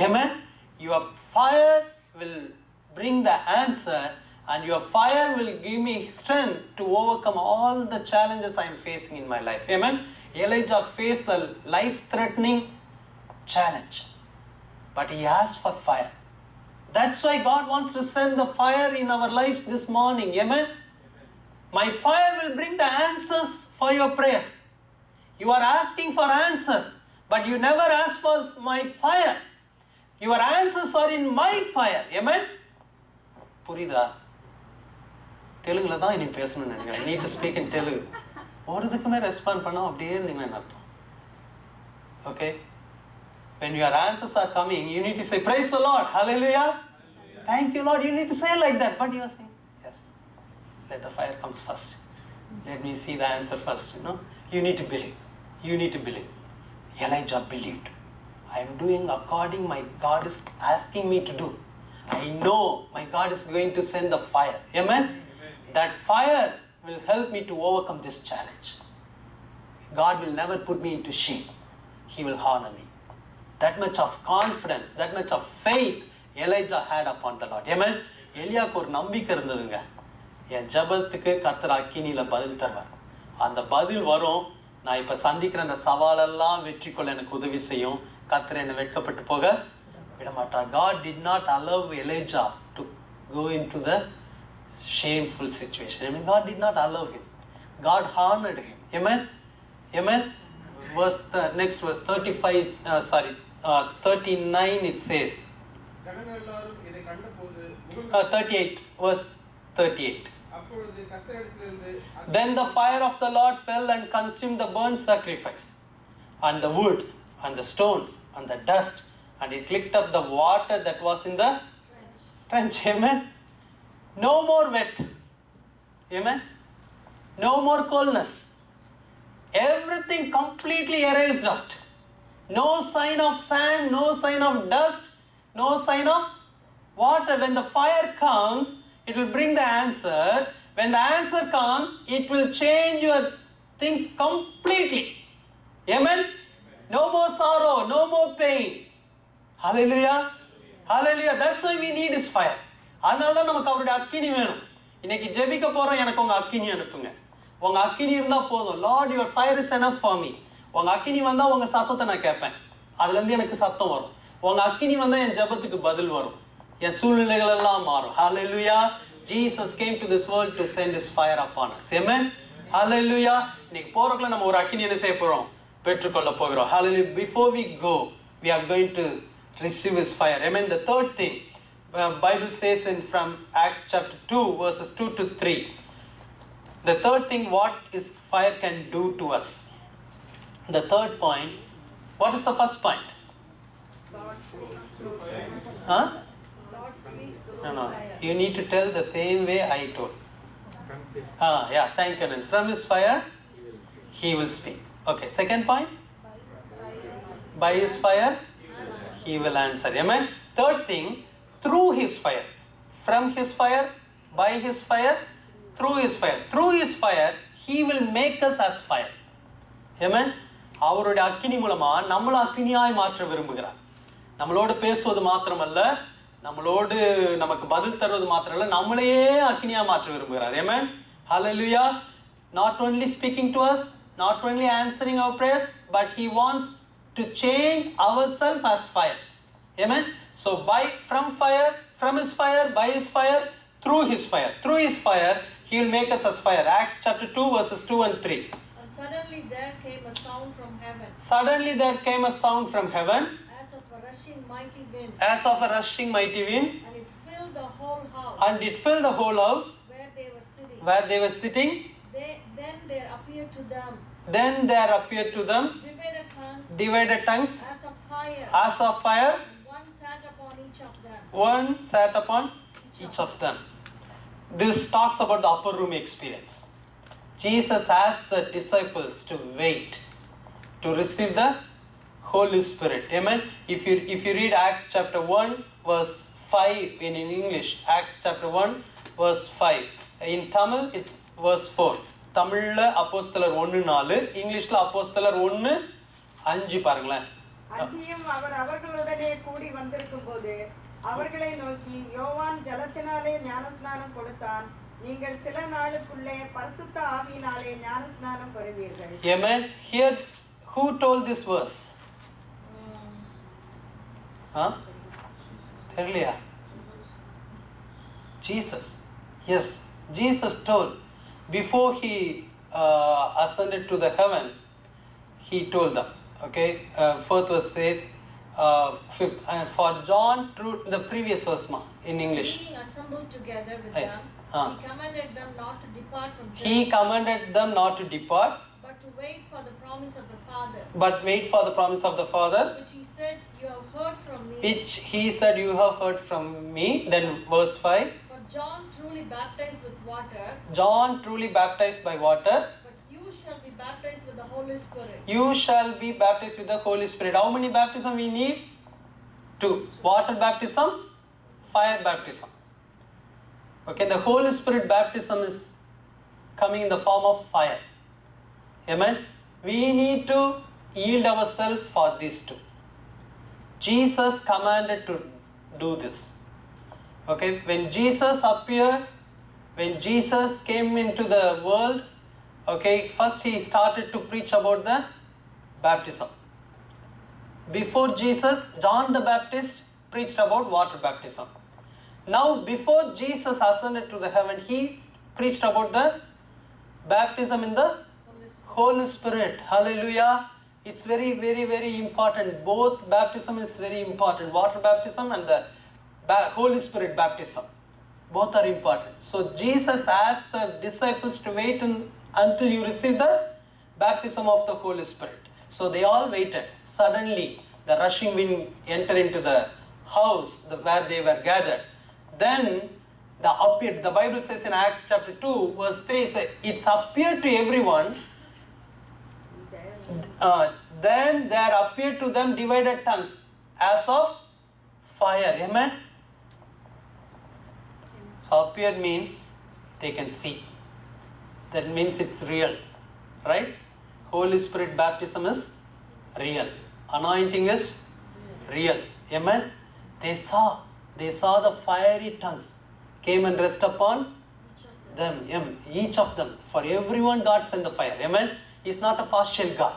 Amen? Your fire will bring the answer, and your fire will give me strength to overcome all the challenges I am facing in my life. Amen? Elijah faced the life-threatening challenge, but he asked for fire. That's why God wants to send the fire in our lives this morning. Amen? My fire will bring the answers for your prayers. You are asking for answers, but you never ask for my fire. Your answers are in my fire. Amen? புரியுதா? தெலுங்குல தான் இனி பேசணும்னு நினைக்கிறேன். I need to speak in Telugu. ஒருதுக்குமே respond பண்ணா அப்படியே இருந்தீங்கன்னு அர்த்தம். Okay? When your answers are coming, you need to say, praise the Lord. Hallelujah. Thank you, Lord. You need to say like that. But you are saying, yes. Let the fire comes first. Let me see the answer first. You need to believe. You need to believe. Elijah believed. I am doing according my God is asking me to do. I know my God is going to send the fire. Amen? That fire will help me to overcome this challenge. God will never put me into shame. He will honor me. That much of confidence, that much of faith Elijah had upon the Lord. Amen? எலியாக்கு ஒரு நம்பிக்கை இருந்ததுங்க. என் ஜபத்துக்கு கர்த்தர் அக்கினியில பதில் தருவார். அந்த பதில் வரும். நான் இப்ப சந்திக்கிற அந்த சவாலெல்லாம் வெற்றி கொள்ள எனக்கு உதவி செய்யும். கர்த்தர் என்னை வெட்கப்பட்டு போக விட மாட்டார். God did not allow Elijah to go into the shameful situation. I mean, God did not allow him. God honored him. Amen? Amen? Next verse 39 it says. 38, verse 38. Then the fire of the Lord fell and consumed the burnt sacrifice, and the wood, and the stones, and the dust, and it licked up the water that was in the trench. Amen? No more wet. Amen? No more coldness. Everything completely erased out. No sign of sand, no sign of dust, no sign of water. When the fire comes, it will bring the answer. When the answer comes, it will change your things completely. Amen? No more sorrow, no more pain. Hallelujah. Hallelujah. That's why we need His fire. அதனால தான் நமக்கு அவருடைய அக்கினி வேணும். இன்னைக்கு ஜெபிக்க போறோம், எனக்கு உங்க அக்கினி அனுப்புங்க. உங்க அக்கினி இருந்தா போதும். Lord, your fire is enough for me. உங்க அக்கினி வந்தா உங்க சத்தத்தை நான் கேட்பேன். அதுல இருந்து எனக்கு சத்தம் வரும். உங்க அக்கினி வந்தா என் ஜெபத்துக்கு பதில் வரும். என் சூழ்நிலைகள் எல்லாம் மாறும். Hallelujah. Jesus came to this world to send His fire upon us. Amen. Hallelujah. இன்னைக்கு போறதுக்குள்ள நம்ம ஒரு அக்கினி என்ன செய்ய போறோம்? பெற்றுக்கொள்ள போகிறோம். Hallelujah. Before we go, we are going to receive His fire. Amen. The third thing, Bible says from Acts chapter 2 verses 2 to 3. The third thing, what is fire can do to us. The third point, what is the first point? Huh? No. You need to tell the same way I told. Yeah, thank you. And from His fire, He will speak. Okay, second point. By His fire, He will answer. Amen. Third thing, through His fire. From His fire, by His fire, through His fire. Through His fire, He will make us as fire. Amen. அவருடைய அக்கினி மூலமா நம்மளை அக்கினியாய் மாற்ற விரும்புகிறார். நம்மளோடு பேசுவது மாத்திரமல்ல, நம்மளோடு நமக்கு பதில் தருவது மாத்திரமல்ல, நம்மளையே அக்கினியா மாற்ற விரும்புகிறார். Amen. Hallelujah. Not only speaking to us, not only answering our prayers, but He wants to change ourselves as fire. Amen. So from His fire, by His fire, through His fire. Through His fire, He will make us as fire. Acts chapter 2 verses 2 and 3. And suddenly there came a sound from heaven, Suddenly there came a sound from heaven, as of a rushing mighty wind, as of a rushing mighty wind, and it filled the whole house and it filled the whole house where they were sitting. where they were sitting. Then there appeared to them Then there appeared to them divided tongues divided tongues as of fire, as of fire. and one sat upon each of them. One sat upon each of them. This talks about the upper room experience. Jesus asked the disciples to wait to receive the Holy Spirit. Amen. If you read Acts chapter 1 verse 5 in English, Acts chapter 1 verse 5. In Tamil it's verse 4. தமிழ்ல அப்போஸ்தலர் 1:4, இங்கிலீஷ்ல அப்போஸ்தலர் 1:5 பாருங்களேன். அன்றியும் அவர் அவர்களுடனே கூடி வந்திருக்கும் போது அவர்களை நோக்கி, யோவான் ஜலத்தினாலே ஞானஸ்நானம் கொடுத்தான், நீங்கள் சில நாளுக்குள்ளே பரிசுத்த ஆவியினாலே ஞானஸ்நானம் பெறுவீர்கள். Amen. Here, who told this verse? தெரியலையா? Jesus. Yes, Jesus told. Before He ascended to the heaven, He told them. Okay, fourth verse says, fifth, for John, through the previous verse in English. Being assembled together with Aye. them, He commanded them not to depart from He commanded them not to depart, but to wait for the promise of the Father, but wait for the promise of the Father, which He said, you have heard from me. which He said you have heard from me. Then verse 5, For John truly baptized with water, John truly baptized by water, but you shall be baptized with the Holy Spirit. you shall be baptized with the Holy Spirit. How many baptism we need? 2. Water baptism, fire baptism. Okay, the Holy Spirit baptism is coming in the form of fire. Amen. We need to yield ourselves for these two. Jesus commanded to do this. Okay, when Jesus appeared, when Jesus came into the world, okay, first He started to preach about the baptism. Before Jesus, John the Baptist preached about water baptism. Now, before Jesus ascended to the heaven, He preached about the baptism in the Holy Spirit. Hallelujah. It's very, very, very important. Both baptism is very important. Water baptism and the Holy Spirit baptism. Both are important. So Jesus asked the disciples to wait until you receive the baptism of the Holy Spirit. So they all waited. Suddenly, the rushing wind entered into the house where they were gathered. Then the Bible says in Acts chapter 2 verse 3, it's appeared to everyone. Then there appeared to them divided tongues as of fire. Amen. So appeared means they can see. That means it's real. Right? Holy Spirit baptism is real. Anointing is real. Amen. They saw the fiery tongues came and rest upon them. Each of them. For everyone God sent the fire. Amen. He's not a partial God.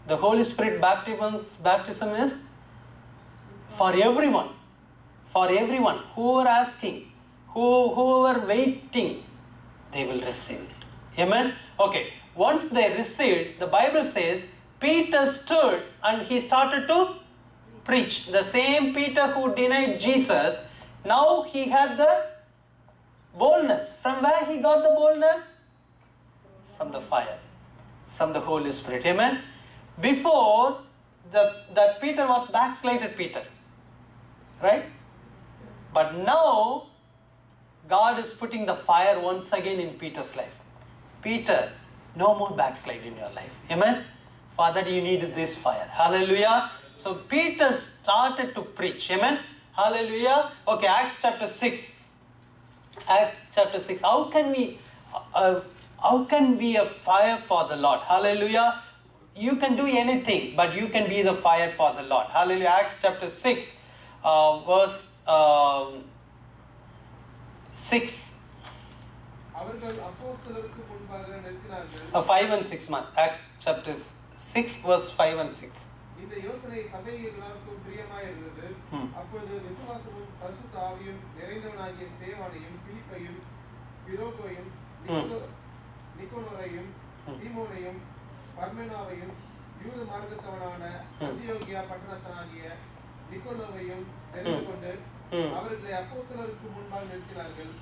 The Holy Spirit baptism is for everyone. For everyone. Who are asking, who are waiting, they will receive it. Amen. Okay. Once they received, the Bible says, Peter stood and he started to preach. The same Peter who denied Jesus, now he had the boldness. From where he got the boldness? From the fire. From the Holy Spirit. Amen. Before, that Peter was backslided Peter. Right? But now, God is putting the fire once again in Peter's life. Peter, no more backslide in your life. Amen? For that you needed this fire. Hallelujah. So Peter started to preach. Amen? Hallelujah. Okay, Acts chapter 6. Acts chapter 6. How can we a fire for the Lord? Hallelujah. You can do anything, but you can be the fire for the Lord. Hallelujah. Acts chapter 6, verse 6. அவர்கள் அப்போஸ்தலருக்கு முன்பாக நிற்கிறார்கள். 5 and 6 months. Acts chapter 6 verse 5 and 6. இந்த யோசனை சபையில் எல்லாருக்கும் பிரியமாய் இருந்தது. அப்பொழுது விசுவாசமும் பரிசுத்த ஆவியும் நிறைந்தவனாகிய ஸ்தேவானையும் பிலிப்பையும் பிரோகோவையும் நிக்கோனோரையும் தீமோனையும் பர்மெனாவையும் யூத மார்க்கத்தவனான அந்தியோகியா பட்டணத்தனாகிய நிக்கோலோவையும் தெரிந்து கொண்டு அவர்களை அப்போஸ்தலருக்கு முன்பாக நிறுத்தினார்கள்.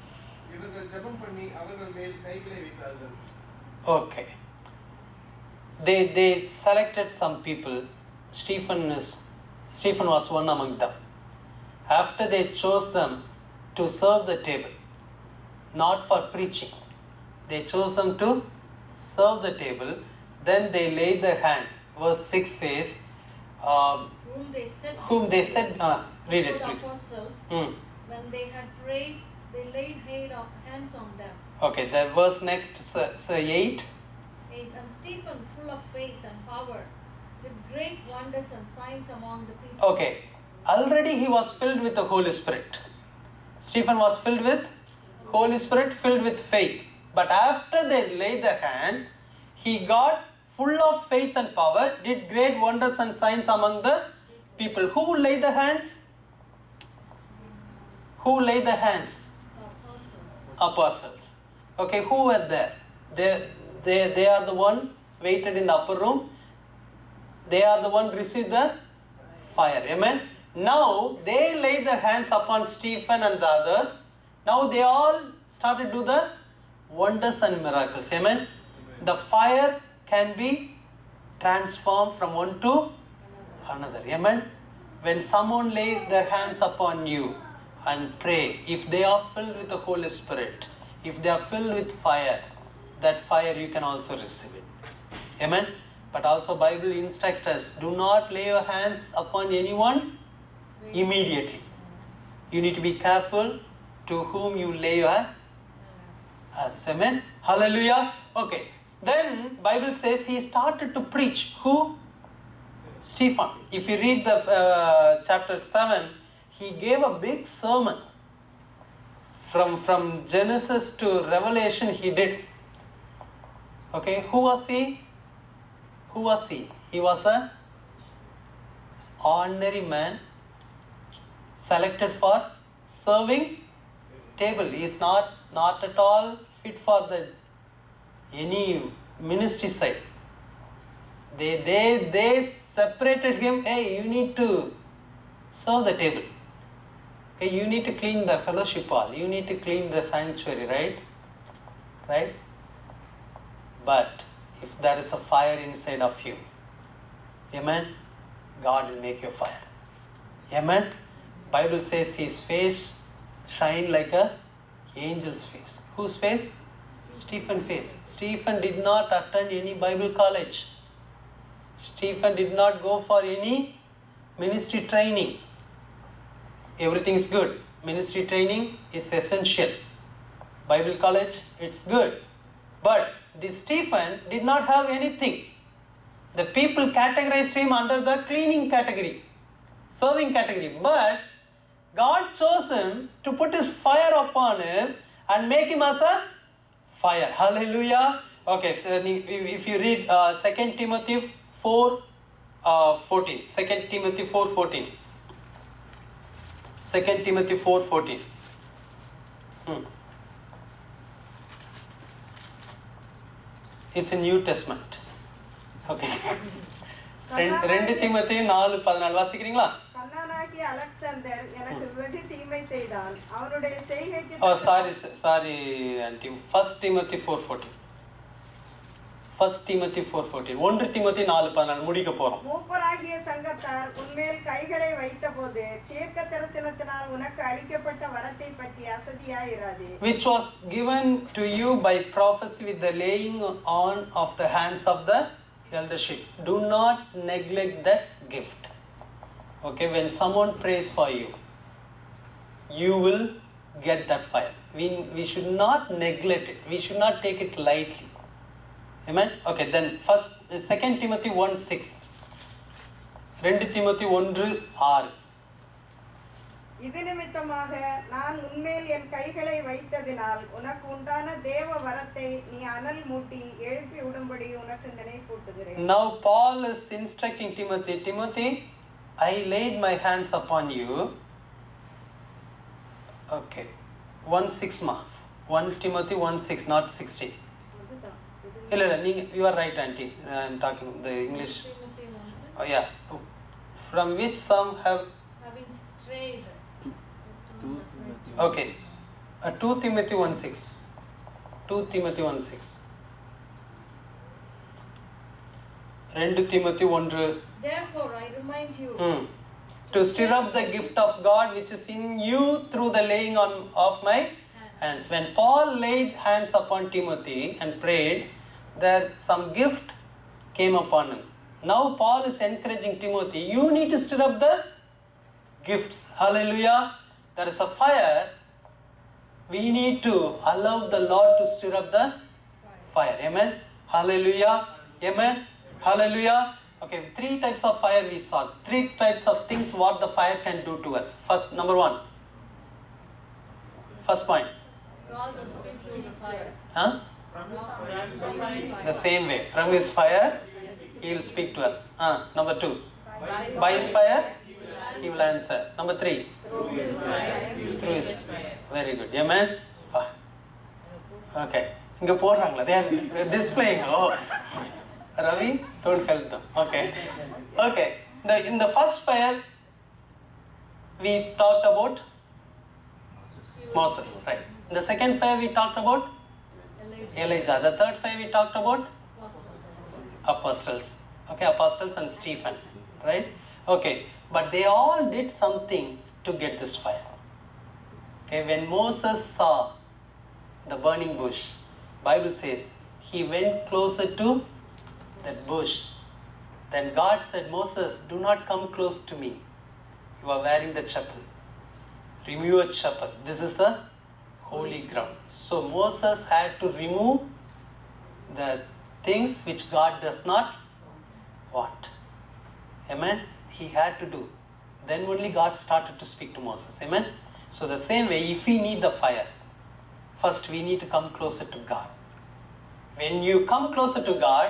இவர்கள் ஜெபம் பண்ணி அவர்கள் மேல் கைகளை வைத்தார்கள். Okay. They selected some people. Stephen was one among them. After they chose them to serve the table, not for preaching, they chose them to serve the table. Then they laid their hands. Verse 6 says, whom they said, read it please. Apostles, when they had prayed, they laid hands on them. Okay, the verse next, say 8. And Stephen, full of faith and power, did great wonders and signs among the people. Okay, already he was filled with the Holy Spirit. Stephen was filled with Holy Spirit, filled with faith. But after they laid their hands, he got full of faith and power, did great wonders and signs among the people. Who laid the hands? Who laid the hands? Apostles. Okay, who were there? They are the one waited in the upper room. They are the one received the fire. Amen. Now they laid their hands upon Stephen and the others. Now they all started to do the wonders and miracles. Amen. The fire can be transformed from one to another. Amen. When someone lays their hands upon you and pray, if they are filled with the Holy Spirit, if they are filled with fire, that fire you can also receive it. Amen. But also Bible instructs us, do not lay your hands upon anyone immediately. You need to be careful to whom you lay your hands. Amen. Hallelujah. Okay. Then Bible says he started to preach. Who? Stephen. If you read the chapter 7, he gave a big sermon. From Genesis to Revelation he did. Okay, who was he? Who was he? He was an ordinary man selected for serving table. He is not at all fit for any ministry side. They separated him. Hey, you need to serve the table. Okay, you need to clean the fellowship hall. You need to clean the sanctuary, right? Right? But if there is a fire inside of you, amen, God will make you fire. Amen. Bible says his face shined like a angel's face. Whose face? Stephen's face. Stephen did not attend any Bible college. Stephen did not go for any ministry training. Everything is good. Ministry training is essential. Bible college, it's good. But this Stephen did not have anything. The people categorized him under the cleaning category, serving category. But God chose him to put his fire upon him and make him as a fire. Hallelujah. Okay, so if you read 2 Timothy 4:14. 2 Timothy 4:14. 2 Timothy 4:14. It's a New Testament. Okay. 2 Timothy 4:14 வாசிக்கிறீங்களா? கல்லானாகிய Alexander எனக்கு வெகு தீமை செய்தான். அவனுடைய செய்கைக்கு sorry auntie. 1 Timothy 4:14. 1 Timothy 4:14. 1 Timothy 4:14 முடிக்க போறோம். மூப்பராகிய சங்கத்தார் உன்மேல் கைகளை வைத்தபோது தீர்க்க தரிசனத்தினால் உனக்கு அளிக்கப்பட்ட வரத்தை பற்றி அசதியாயிராதே. Which was given to you by prophecy with the laying on of the hands of the eldership. Do not neglect that gift. Okay, when someone prays for you, you will get that fire. We should not neglect it. We should not take it lightly. Amen. Okay, then 2 Timothy 1:6. 2 Timothy 1:6. இது நிமித்தமாக நான் உன்மேல் என் கைகளை வைத்ததினால் உனக்கு உண்டான தேவ வரத்தை நீ அனல் மூட்டி எழுப்பி விடும்படி உனக்கு நினைப்பூட்டுகிறேன். Now Paul is instructing Timothy, Timothy, I laid my hands upon you. Okay, 1:6 ma. 1 Timothy 1:6, not 16. இல்ல you are right, auntie. I am talking the English. Timothy 1:6. Oh yeah, from which some have. Having strayed. Okay, 2 Timothy 1:6. 2 Timothy 1:6. 2 Timothy 1. Therefore I remind you. To stir up the gift of God which is in you through the laying on of my hands. When Paul laid hands upon Timothy and prayed, there some gift came upon him. Now Paul is encouraging Timothy, you need to stir up the gifts. Hallelujah. There is a fire. We need to allow the Lord to stir up the fire. Amen. Hallelujah. Amen. Hallelujah. Okay, 3 types of fire we saw. 3 types of things what the fire can do to us. First, number 1. First point. God will speak through the fire. Huh? The same way. From his fire, he will speak to us. Number 2. By his fire, he will answer. Number 3. Through his fire. Very good. Amen. Okay. Inga போடுறாங்களா? They are displaying. Oh. Ravi, don't help them. Okay. Okay. In the first fire, we talked about Moses. Right. In the second fire, we talked about Elijah. The third fire, we talked about apostles. Okay, apostles and Stephen. Right. Okay. But they all did something to get this fire. Okay. When Moses saw the burning bush, Bible says he went closer to that bush. Then God said, Moses, do not come close to me. You are wearing the chapel. Remove your chapel. This is the holy ground. So Moses had to remove the things which God does not want. Amen. He had to do. Then only God started to speak to Moses. Amen. So the same way, if we need the fire, first we need to come closer to God. When you come closer to God,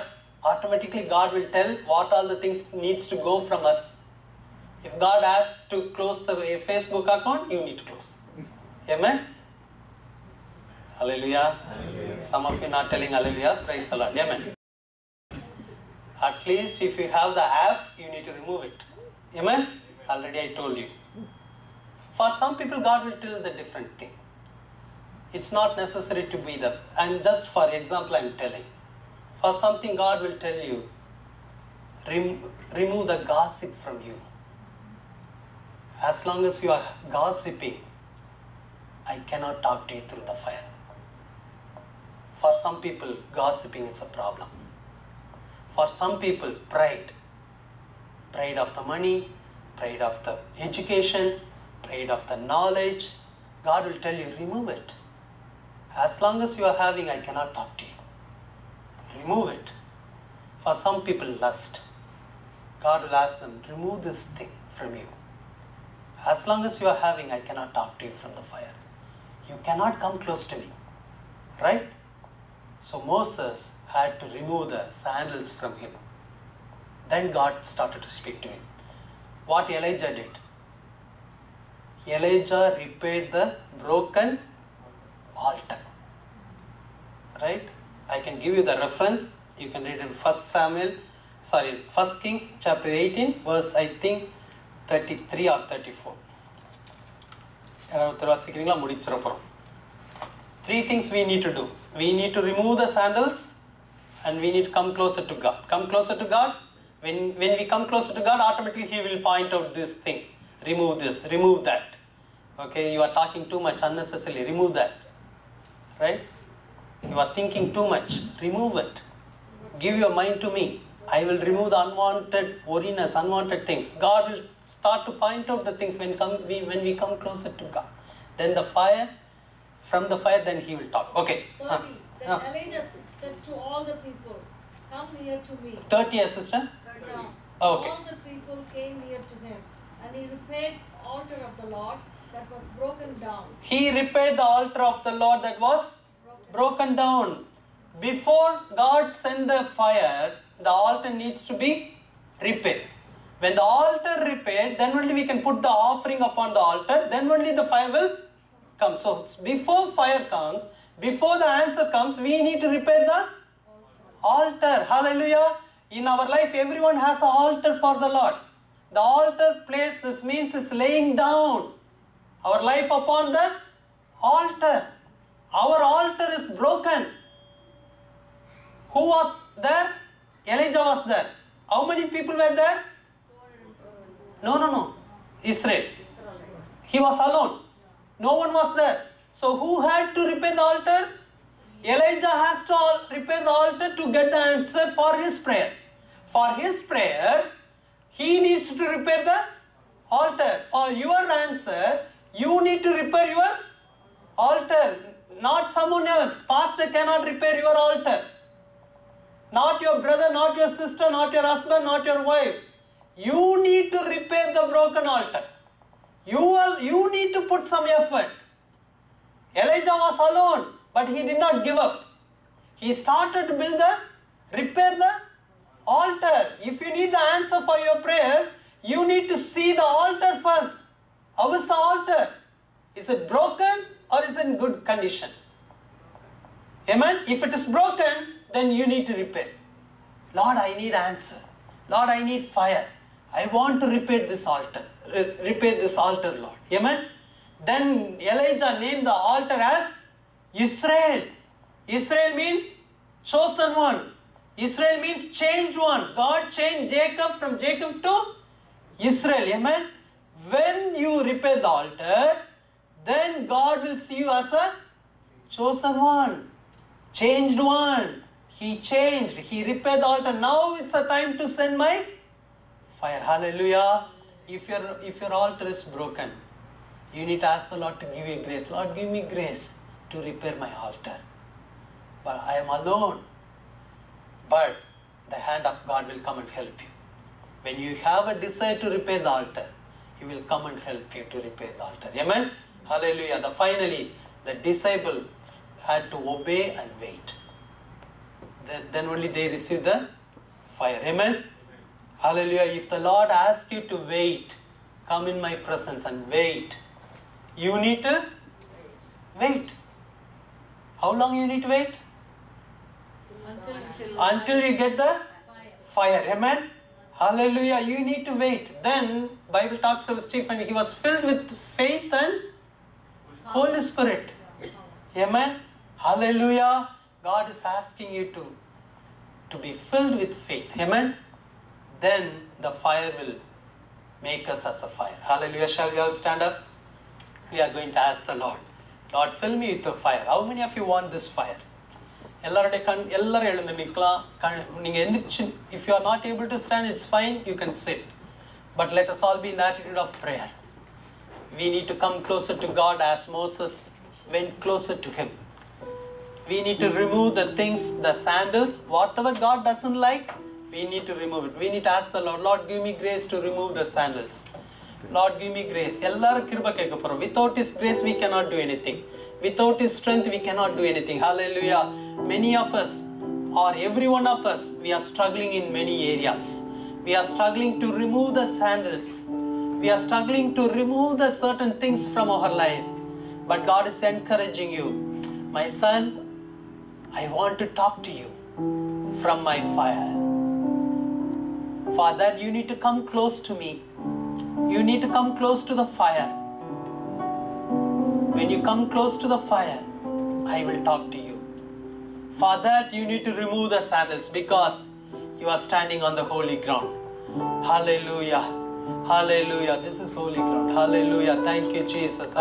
automatically God will tell what all the things needs to go from us. If God asks to close the Facebook account, you need to close. Amen. Hallelujah. Some of you not telling hallelujah. Praise the Lord. Amen. At least if you have the app, you need to remove it. Amen. Already I told you. For some people, God will tell the different thing. It's not necessary to be the. And just for example, I'm telling. For something, God will tell you, remove the gossip from you. As long as you are gossiping, I cannot talk to you through the fire. For some people, gossiping is a problem. For some people, pride. Pride of the money, pride of the education, pride of the knowledge. God will tell you, remove it. As long as you are having, I cannot talk to you. Remove it. For some people, lust. God will ask them, remove this thing from you. As long as you are having, I cannot talk to you from the fire. You cannot come close to me. Right? So Moses had to remove the sandals from him. Then God started to speak to him. What Elijah did? Elijah repaired the broken altar. Right? I can give you the reference. You can read in 1 Kings chapter 18, verse I think 33 or 34. 3 things we need to do. We need to remove the sandals and we need to come closer to God. Come closer to God. When we come closer to God, automatically He will point out these things. Remove this, remove that. Okay, you are talking too much unnecessarily. Remove that. Right? You are thinking too much. Remove it. Give your mind to me. I will remove the unwanted worriness, unwanted things. God will start to point out the things when we come closer to God. Then the fire, from the fire, then He will talk. Okay. 30. Then Elijah said to all the people, come near to me. 30, sister? Yeah. Okay. All the people came near to him, and he repaired the altar of the Lord that was broken down. He repaired the altar of the Lord that was broken down. Before God sent the fire, the altar needs to be repaired. When the altar repaired, then only we can put the offering upon the altar, then only the fire will come. So before fire comes, before the answer comes, we need to repair the altar. Hallelujah. In our life, everyone has an altar for the Lord. The altar place, this means is laying down our life upon the altar. Our altar is broken. Who was there? Elijah was there. How many people were there? No. Israel. He was alone. No one was there. So who had to repair the altar? Elijah has to repair the altar to get the answer for his prayer. For his prayer, he needs to repair the altar. For your answer, you need to repair your altar. Not someone else. Pastor cannot repair your altar. Not your brother, not your sister, not your husband, not your wife. You need to repair the broken altar. You need to put some effort. Elijah was alone, but he did not give up. He started to repair the altar. If you need the answer for your prayers, you need to see the altar first. How is the altar? Is it broken or is it in good condition? Amen? If it is broken, then you need to repair. Lord, I need answer. Lord, I need fire. I want to repair this altar. Repair this altar, Lord. Amen? Then Elijah named the altar as Israel. Israel means chosen one. Israel means changed one. God changed Jacob from Jacob to Israel. Amen? When you repair the altar, then God will see you as a chosen one. Changed one. He changed. He repaired the altar. Now it's a time to send my fire. Hallelujah. If your altar is broken, you need to ask the Lord to give you grace. Lord, give me grace to repair my altar. But I am alone. But the hand of God will come and help you. When you have a desire to repair the altar, He will come and help you to repair the altar. Amen? Hallelujah. Finally, the disciples had to obey and wait. Then only they received the fire. Amen? Hallelujah. If the Lord asks you to wait, come in my presence and wait. You need to wait. How long you need to wait? Until you get the fire. Amen? Hallelujah. You need to wait. Then Bible talks of Stephen. He was filled with faith and Holy Spirit. Amen? Hallelujah. God is asking you to be filled with faith. Amen? Then the fire will make us as a fire. Hallelujah. Shall we all stand up? We are going to ask the Lord. Lord, fill me with the fire. How many of you want this fire? If you are not able to stand, it's fine. You can sit. But let us all be in the attitude of prayer. We need to come closer to God as Moses went closer to Him. We need to remove the things, the sandals, whatever God doesn't like, we need to remove it. We need to ask the Lord, Lord, give me grace to remove the sandals. Lord, give me grace. Without His grace, we cannot do anything. Without His strength, we cannot do anything. Hallelujah. Many of us, or every one of us, we are struggling in many areas. We are struggling to remove the sandals. We are struggling to remove the certain things from our life. But God is encouraging you. My son, I want to talk to you from my fire. For that, you need to come close to me. You need to come close to the fire. When you come close to the fire, I will talk to you. For that, you need to remove the sandals because you are standing on the holy ground. Hallelujah. Hallelujah. This is holy ground. Hallelujah. Thank you, Jesus.